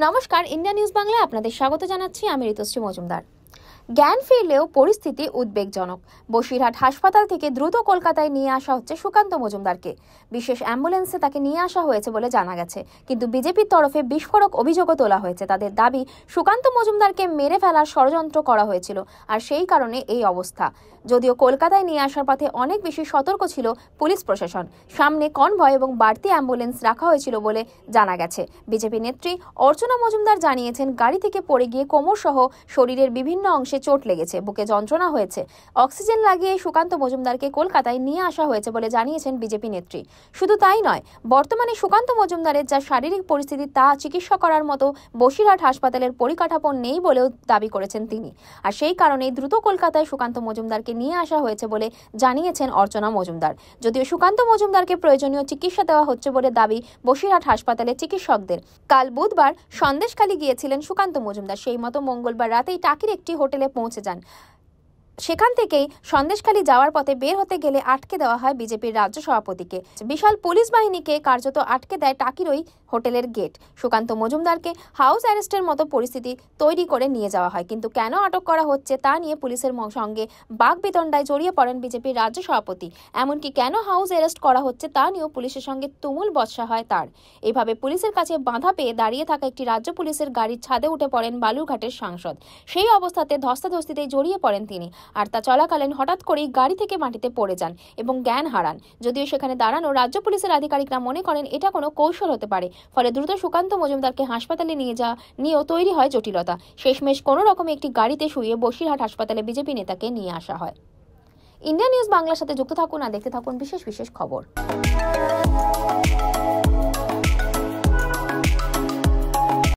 নমস্কার, India news বাংলায় আপনাদের স্বাগত জানাচ্ছি। আমি ঋতুশ্রী মজুমদার। জ্ঞান ফিরলেও পরিস্থিতি উদ্বেগজনক। বসিরহাট হাসপাতাল থেকে দ্রুত কলকাতায় নিয়ে আসা হচ্ছে সুকান্ত মজুমদারকে। বিশেষ অ্যাম্বুলেন্সে তাকে নিয়ে আসা হয়েছে বলে জানা গেছে, কিন্তু বিজেপির তরফে বিস্ফোরক অভিযোগও তোলা হয়েছে। তাদের দাবি, সুকান্ত মজুমদারকে মেরে ফেলার ষড়যন্ত্র করা হয়েছিল, আর সেই কারণে এই অবস্থা। যদিও কলকাতায় নিয়ে আসার পথে অনেক বেশি সতর্ক ছিল পুলিশ প্রশাসন। সামনে কনভয় এবং বাড়তি অ্যাম্বুলেন্স রাখা হয়েছিল বলে জানা গেছে। বিজেপি নেত্রী অর্চনা মজুমদার জানিয়েছেন, গাড়ি থেকে পড়ে গিয়ে কোমর সহ শরীরের বিভিন্ন অংশে চোট লেগেছে, বুকে যন্ত্রণা হয়েছে। অক্সিজেন লাগিয়ে সুকান্ত মজুমদারকে কলকাতায় নিয়ে আসা হয়েছে বলে জানিয়েছেন বিজেপি নেত্রী। শুধু তাই নয়, বর্তমানে সুকান্ত মজুমদারের যা শারীরিক পরিস্থিতি তা চিকিৎসা করার মতো বসিরহাট হাসপাতালের পরিকাঠামো নেই বলেও দাবি করেছেন তিনি। আর সেই কারণেই দ্রুত কলকাতায় সুকান্ত মজুমদারকে নিয়ে আসা হয়েছে বলে জানিয়েছেন অর্চনা মজুমদার। যদিও সুকান্ত মজুমদারকে প্রয়োজনীয় চিকিৎসা দেওয়া হচ্ছে বলে দাবি বসিরহাট হাসপাতালের চিকিৎসকদের। কাল বুধবার সন্দেশখালী গিয়েছিলেন সুকান্ত মজুমদার। সেই মতো মঙ্গলবার রাতেই টাকির একটি হোটেলে পৌঁছে যান। সেখান থেকেই সন্দেশখালী যাওয়ার পথে বের হতে গেলে আটকে দেওয়া হয় বিজেপির রাজ্য সভাপতিকে। বিশাল পুলিশ বাহিনীকে কার্যত আটকে দেয় টাকির ওই হোটেলের গেট। সুকান্ত মজুমদারকে হাউস অ্যারেস্টের মতো পরিস্থিতি তৈরি করে নিয়ে যাওয়া হয়, কিন্তু কেন আটক করা হচ্ছে তা নিয়ে পুলিশের সঙ্গে বাকবিতণ্ডায় জড়িয়ে পড়েন বিজেপির রাজ্য সভাপতি। এমনকি কেন হাউস অ্যারেস্ট করা হচ্ছে তা নিয়েও পুলিশের সঙ্গে তুমুল বচসা হয় তার। এভাবে পুলিশের কাছে বাধা পেয়ে দাঁড়িয়ে থাকা একটি রাজ্য পুলিশের গাড়ির ছাদে উঠে পড়েন বালুরঘাটের সাংসদ। সেই অবস্থাতে ধস্তাধস্তিতেই জড়িয়ে পড়েন তিনি, আর তা চলাকালীন হঠাৎ করেই গাড়ি থেকে মাটিতে পড়ে যান এবং জ্ঞান হারান। যদিও সেখানে দাঁড়ানো রাজ্য পুলিশের আধিকারিকরা মনে করেন এটা কোনো কৌশল হতে পারে, ফলে দ্রুত সুকান্ত মজুমদারকে হাসপাতালে নিয়ে যাওয়া নিয়েও তৈরি হয় জটিলতা। শেষমেশ কোনো রকমে একটি গাড়িতে শুয়ে বসিরহাট হাসপাতালে বিজেপি নেতাকে নিয়ে আসা হয়। ইন্ডিয়া নিউজ বাংলার সাথে যুক্ত থাকুন আর দেখতে থাকুন বিশেষ বিশেষ খবর।